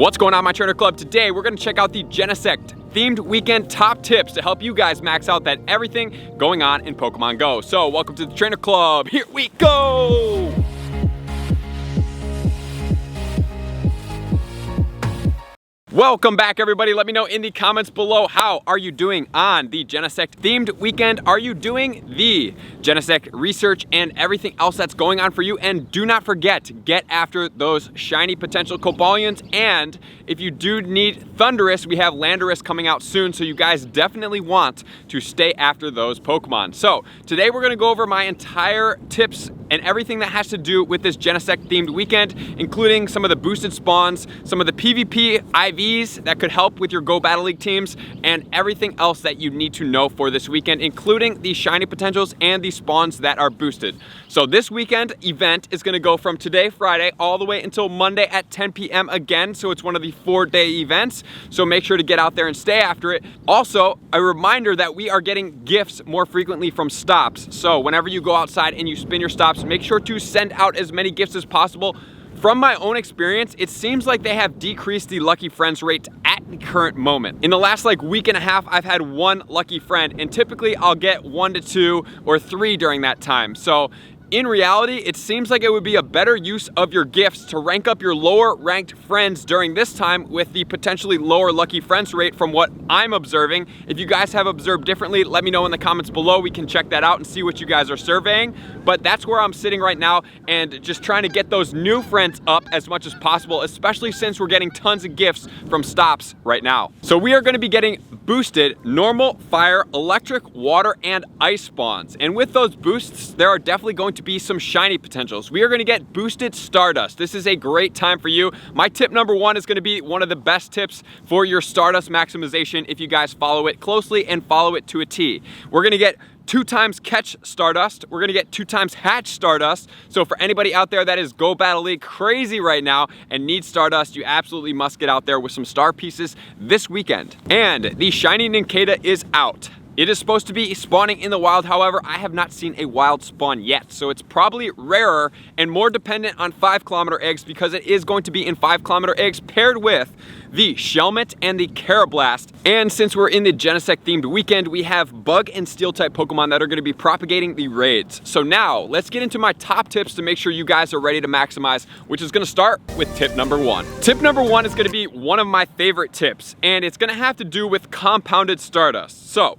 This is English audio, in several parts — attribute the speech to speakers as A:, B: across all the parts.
A: What's going on, my trainer club? Today we're going to check out the GENESECT themed weekend top tips to help you guys max out that everything going on in Pokemon Go. So welcome to the trainer club. Here we go. Welcome back, everybody. Let me know in the comments below, how are you doing on the GENESECT themed weekend? Are you doing the GENESECT research and everything else that's going on for you? And do not forget, get after those shiny potential Cobalions. And if you do need Thundurus, we have Landorus coming out soon, so you guys definitely want to stay after those Pokemon. So today we're gonna go over my entire tips and everything that has to do with this GENESECT themed weekend, including some of the boosted spawns, some of the PvP IVs that could help with your Go Battle League teams, and everything else that you need to know for this weekend, including the shiny potentials and the spawns that are boosted. So this weekend event is gonna go from today, Friday, all the way until Monday at 10 p.m. again, so it's one of the 4-day events, so make sure to get out there and stay after it. Also, a reminder that we are getting gifts more frequently from stops, so whenever you go outside and you spin your stops, make sure to send out as many gifts as possible. From my own experience, it seems like they have decreased the Lucky Friends rate at the current moment. In the last week and a half, I've had 1 lucky friend, and typically I'll get 1 to 2 or 3 during that time. So in reality, it seems like it would be a better use of your gifts to rank up your lower ranked friends during this time with the potentially lower Lucky Friends rate from what I'm observing. If you guys have observed differently, let me know in the comments below. We can check that out and see what you guys are surveying. But that's where I'm sitting right now, and just trying to get those new friends up as much as possible, especially since we're getting tons of gifts from stops right now. So we are gonna be getting boosted normal, fire, electric, water, and ice spawns. And with those boosts, there are definitely going to be some shiny potentials. We are gonna get boosted Stardust. This is a great time for you. My tip number 1 is gonna be one of the best tips for your Stardust maximization if you guys follow it closely and follow it to a T. We're gonna get 2 times catch Stardust. We're gonna get 2 times hatch Stardust. So for anybody out there that is Go Battle League crazy right now and needs Stardust, you absolutely must get out there with some star pieces this weekend. And the shiny Nincada is out. It is supposed to be spawning in the wild, however, I have not seen a wild spawn yet, so it's probably rarer and more dependent on 5-kilometer eggs, because it is going to be in 5-kilometer eggs paired with the Shelmet and the Carablast. And since we're in the GENESECT themed weekend, we have bug and steel type Pokemon that are going to be propagating the raids. So now let's get into my top tips to make sure you guys are ready to maximize, which is going to start with tip number 1. Tip number 1 is going to be one of my favorite tips, and it's going to have to do with compounded Stardust. So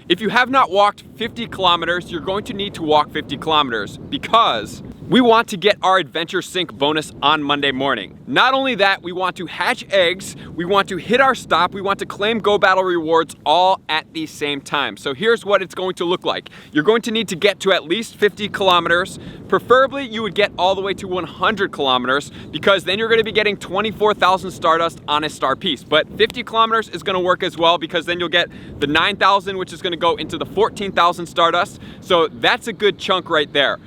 A: if you have not walked 50 kilometers, you're going to need to walk 50 kilometers because we want to get our Adventure Sync bonus on Monday morning. Not only that, we want to hatch eggs, we want to hit our stop, we want to claim Go Battle rewards all at the same time. So here's what it's going to look like. You're going to need to get to at least 50 kilometers. Preferably, you would get all the way to 100 kilometers, because then you're going to be getting 24,000 Stardust on a star piece. But 50 kilometers is going to work as well, because then you'll get the 9,000, which is going to go into the 14,000 Stardust. So that's a good chunk right there.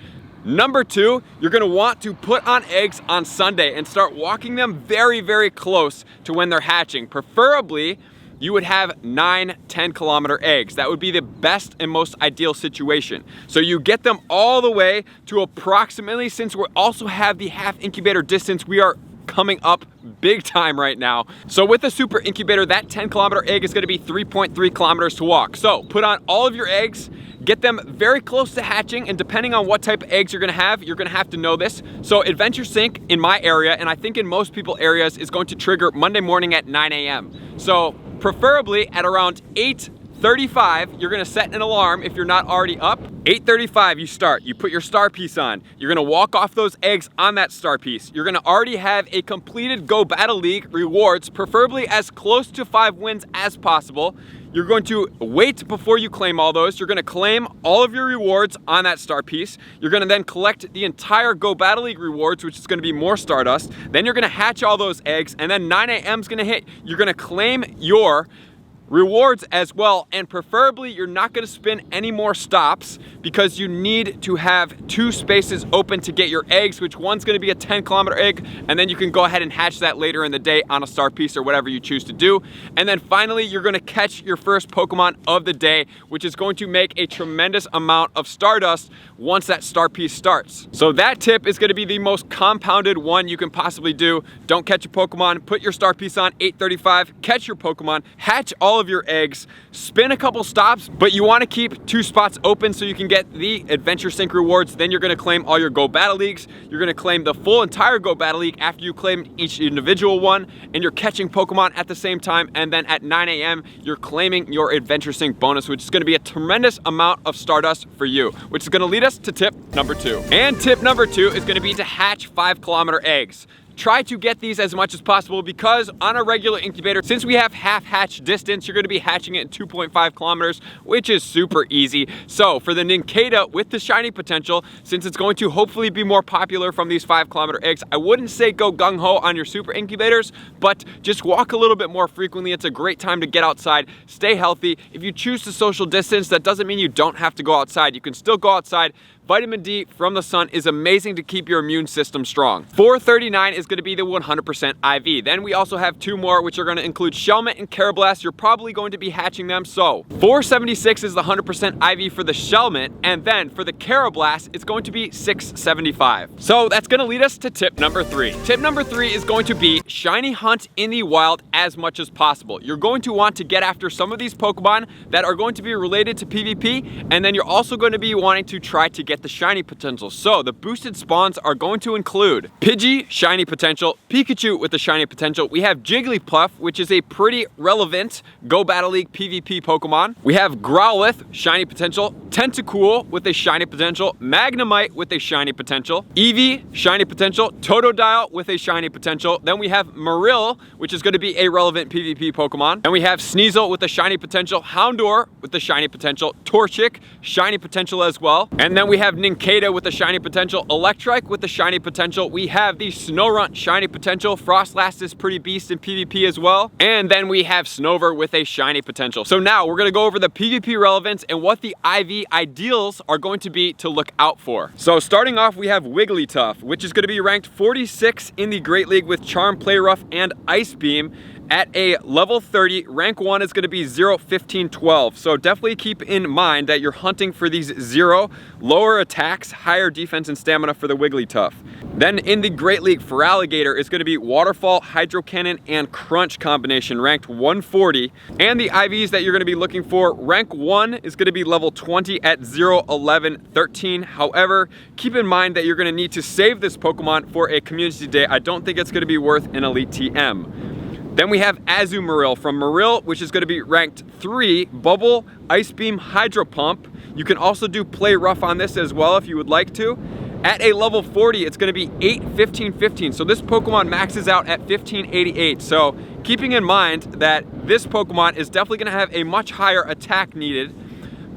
A: Number 2, you're gonna want to put on eggs on Sunday and start walking them very, very close to when they're hatching. Preferably, you would have 9-10 kilometer eggs. That would be the best and most ideal situation. So you get them all the way to approximately, since we also have the half incubator distance, we are coming up big time right now. So with the super incubator, that 10-kilometer egg is gonna be 3.3 kilometers to walk. So put on all of your eggs, get them very close to hatching, and depending on what type of eggs you're gonna have to know this. So Adventure Sync in my area, and I think in most people's areas, is going to trigger Monday morning at 9 a.m. So preferably at around 8:35, you're gonna set an alarm if you're not already up. 8:35 you start, you put your star piece on, you're gonna walk off those eggs on that star piece. You're gonna already have a completed Go Battle League rewards, preferably as close to 5 wins as possible. You're going to wait before you claim all those. You're gonna claim all of your rewards on that star piece. You're gonna then collect the entire Go Battle League rewards, which is gonna be more Stardust. Then you're gonna hatch all those eggs, and then 9 a.m. is gonna hit. You're gonna claim your rewards as well, and preferably you're not going to spin any more stops because you need to have 2 spaces open to get your eggs, which one's going to be a 10-kilometer egg, and then you can go ahead and hatch that later in the day on a star piece or whatever you choose to do. And then finally, you're going to catch your first Pokemon of the day, which is going to make a tremendous amount of Stardust once that star piece starts. So that tip is going to be the most compounded one you can possibly do. Don't catch a Pokemon, put your star piece on 835, catch your Pokemon, hatch all of your eggs, spin a couple stops, but you want to keep 2 spots open so you can get the Adventure Sync rewards. Then you're going to claim all your Go Battle Leagues. You're going to claim the full entire Go Battle League after you claim each individual one, and you're catching Pokemon at the same time. And then at 9 a.m. you're claiming your Adventure Sync bonus, which is going to be a tremendous amount of Stardust for you, which is going to lead us to tip number 2. And tip number 2 is going to be to hatch 5-kilometer eggs. Try to get these as much as possible because on a regular incubator, since we have half hatch distance, you're going to be hatching it in 2.5 kilometers, which is super easy. So for the Nincada with the shiny potential, since it's going to hopefully be more popular from these 5-kilometer eggs, I wouldn't say go gung-ho on your super incubators, but just walk a little bit more frequently. It's a great time to get outside, stay healthy. If you choose to social distance, that doesn't mean you don't have to go outside. You can still go outside. Vitamin D from the sun is amazing to keep your immune system strong. 439 is going to be the 100% IV. Then we also have 2 more, which are going to include Shelmet and Carablast. You're probably going to be hatching them. So 476 is the 100% IV for the Shelmet, and then for the Carablast, it's going to be 675. So that's going to lead us to tip number 3. Tip number 3 is going to be shiny hunt in the wild as much as possible. You're going to want to get after some of these Pokemon that are going to be related to PvP, and then you're also going to be wanting to try to get the shiny potential. So the boosted spawns are going to include Pidgey, shiny potential, Pikachu with the shiny potential. We have Jigglypuff, which is a pretty relevant Go Battle League PvP Pokemon. We have Growlithe, shiny potential, Tentacool with a shiny potential, Magnemite with a shiny potential, Eevee, shiny potential, Totodile with a shiny potential. Then we have Marill, which is going to be a relevant PvP Pokemon. And we have Sneasel with a shiny potential, Houndour with the shiny potential, Torchic, shiny potential as well. And then we have Nincada with the shiny potential, Electrike with the shiny potential. We have the Snorunt shiny potential. Frostlass is pretty beast in PvP as well. And then we have Snover with a shiny potential. So now we're going to go over the PvP relevance and what the IV ideals are going to be to look out for. So starting off, we have Wigglytuff, which is going to be ranked 46 in the Great League with Charm, Play Rough, and Ice Beam. At a level 30, rank 1 is going to be 0, 15, 12. So definitely keep in mind that you're hunting for these 0, lower attacks, higher defense and stamina for the Wigglytuff. Then in the Great League for Alligator is going to be Waterfall, Hydro Cannon, and Crunch combination, ranked 140. And the IVs that you're going to be looking for, rank 1 is going to be level 20 at 0, 11, 13. However, keep in mind that you're going to need to save this Pokemon for a community day. I don't think it's going to be worth an Elite TM. Then we have Azumarill from Marill, which is going to be ranked 3, Bubble, Ice Beam, Hydro Pump. You can also do Play Rough on this as well if you would like to. At a level 40, it's going to be 8, 15, 15. So this Pokemon maxes out at 1588. So keeping in mind that this Pokemon is definitely going to have a much higher attack needed.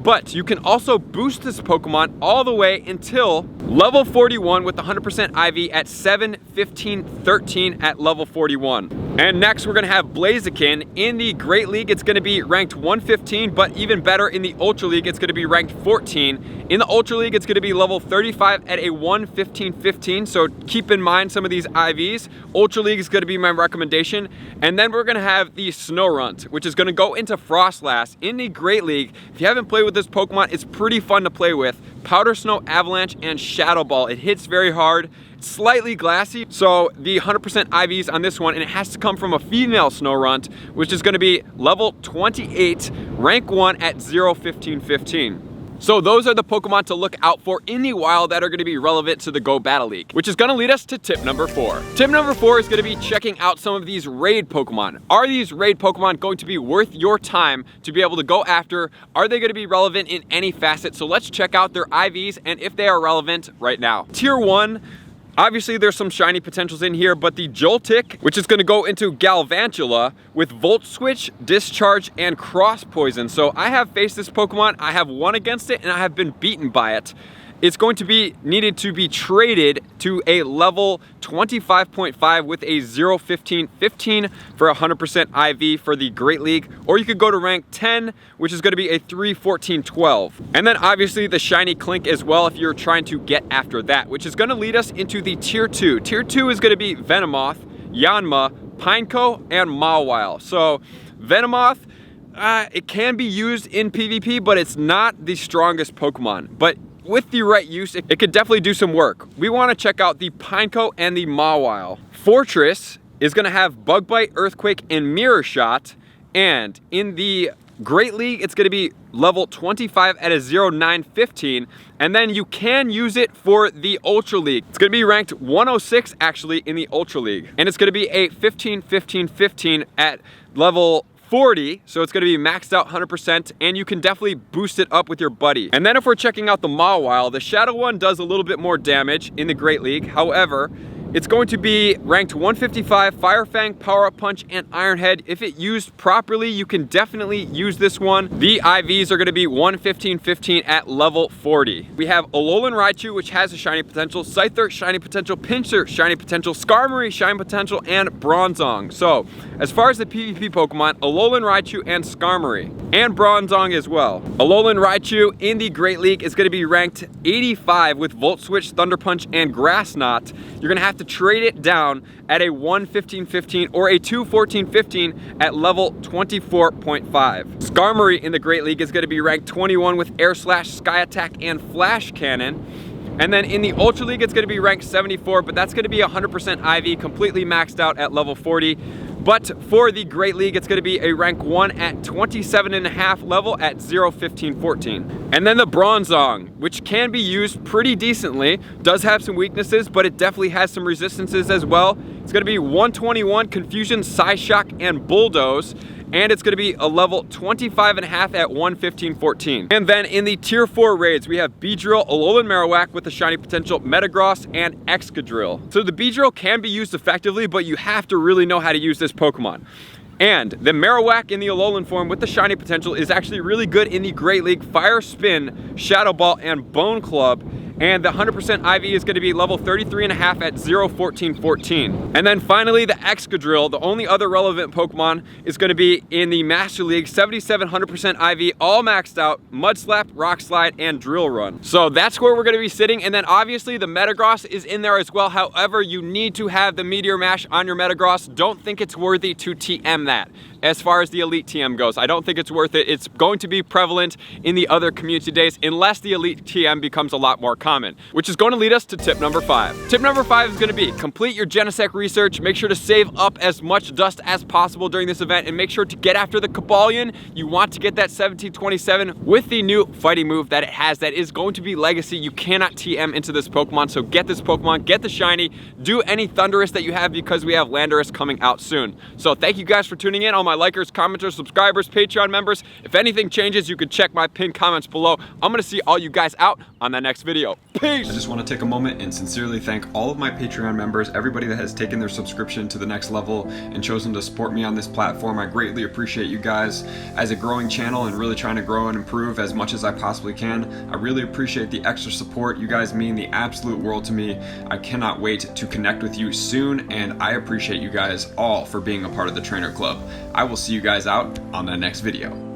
A: But you can also boost this Pokemon all the way until level 41 with the 100% IV at 7, 15, 13 at level 41. And next we're going to have Blaziken. In the Great League, it's going to be ranked 115, but even better in the Ultra League, it's going to be ranked 14. In the Ultra League, it's going to be level 35 at a 1, 15, 15. So keep in mind some of these IVs. Ultra League is going to be my recommendation. And then we're going to have the Snorunt, which is going to go into Frostlass. In the Great League, if you haven't played with this Pokemon, it's pretty fun to play with. Powder Snow, Avalanche, and Shadow Ball. It hits very hard. Slightly glassy, so the 100% IVs on this one, and it has to come from a female Snorunt, which is going to be level 28, rank 1 at 0, 15, 15. So those are the Pokemon to look out for in the wild that are going to be relevant to the Go Battle League, which is going to lead us to tip number 4. Tip number 4 is going to be checking out some of these raid Pokemon. Are these raid Pokemon going to be worth your time to be able to go after? Are they going to be relevant in any facet? So let's check out their IVs and if they are relevant right now. Tier 1. Obviously, there's some shiny potentials in here, but the Joltik, which is going to go into Galvantula with Volt Switch, Discharge, and Cross Poison. So I have faced this Pokemon, I have won against it, and I have been beaten by it.
B: it's going to be needed to be traded to a level 25.5 with a 0.15.15 for 100% IV for the Great League, or you could go to rank 10, which is going to be a 3.14.12. And then obviously the shiny Clink as well if you're trying to get after that, which is going to lead us into the tier 2. Tier 2 is going to be Venomoth, Yanma, Pineco, and Mawile. So Venomoth, it can be used in PvP, but it's not the strongest Pokemon. But with the right use, it could definitely do some work. We want to check out the Pineco and the Mawile. Fortress is going to have Bug Bite, Earthquake, and Mirror Shot. And in the Great League, it's going to be level 25 at a 0.9.15. And then you can use it for the Ultra League. It's going to be ranked 106 actually in the Ultra League. And it's going to be a 15.15.15 at level 40, so it's going to be maxed out 100%, and you can definitely boost it up with your buddy. And then if we're checking out the Mawile, the Shadow one does a little bit more damage in the Great League. However, it's going to be ranked 155, Fire Fang, Power Up Punch, and Iron Head. If it used properly, you can definitely use this one. The IVs are going to be 115.15 at level 40. We have Alolan Raichu, which has a shiny potential, Scyther, shiny potential, Pinsir, shiny potential, Skarmory, shiny potential, and Bronzong. So, as far as the PvP Pokemon, Alolan Raichu and Skarmory, and Bronzong as well. Alolan Raichu in the Great League is going to be ranked 85 with Volt Switch, Thunder Punch, and Grass Knot. You're going to have to trade it down at a 115.15 or a 214.15 at level 24.5. Skarmory in the Great League is going to be ranked 21 with Air Slash, Sky Attack, and Flash Cannon. And then in the Ultra League, it's going to be ranked 74, but that's going to be 100% IV, completely maxed out at level 40. But for the Great League, it's going to be a rank 1 at 27.5 level at 0.15.14. And then the Bronzong, which can be used pretty decently, does have some weaknesses, but it definitely has some resistances as well. It's going to be 121 Confusion, Psyshock, and Bulldoze. And it's going to be a level 25.5 at 115.14. And then in the tier 4 raids, we have Beedrill, Alolan Marowak with the shiny potential, Metagross, and Excadrill. So the Beedrill can be used effectively, but you have to really know how to use this Pokemon. And the Marowak in the Alolan form with the shiny potential is actually really good in the Great League, Fire Spin, Shadow Ball, and Bone Club. And the 100% IV is going to be level 33.5 at 0.14.14. And then finally, the Excadrill, the only other relevant Pokemon, is going to be in the Master League, 77 100% IV, all maxed out, Mud Slap, Rock Slide, and Drill Run. So that's where we're going to be sitting. And then obviously the Metagross is in there as well. However, you need to have the Meteor Mash on your Metagross. Don't think it's worthy to TM that. As far as the Elite TM goes, I don't think it's worth it. It's going to be prevalent in the other community days unless the Elite TM becomes a lot more common, which is going to lead us to tip number 5. Tip number 5 is going to be complete your GENESECT research. Make sure to save up as much dust as possible during this event, and make sure to get after the Cobalion. You want to get that 1727 with the new fighting move that it has that is going to be legacy. You cannot TM into this Pokemon, so get this Pokemon, get the shiny, do any Thundurus that you have because we have Landorus coming out soon. So thank you guys for tuning in, all my likers, commenters, subscribers, Patreon members. If anything changes, you can check my pinned comments below. I'm gonna see all you guys out on the next video. Peace!
A: I just want to take a moment and sincerely thank all of my Patreon members, everybody that has taken their subscription to the next level and chosen to support me on this platform. I greatly appreciate you guys. As a growing channel and really trying to grow and improve as much as I possibly can, I really appreciate the extra support. You guys mean the absolute world to me. I cannot wait to connect with you soon, and I appreciate you guys all for being a part of the Trainer Club. I will see you guys out on the next video.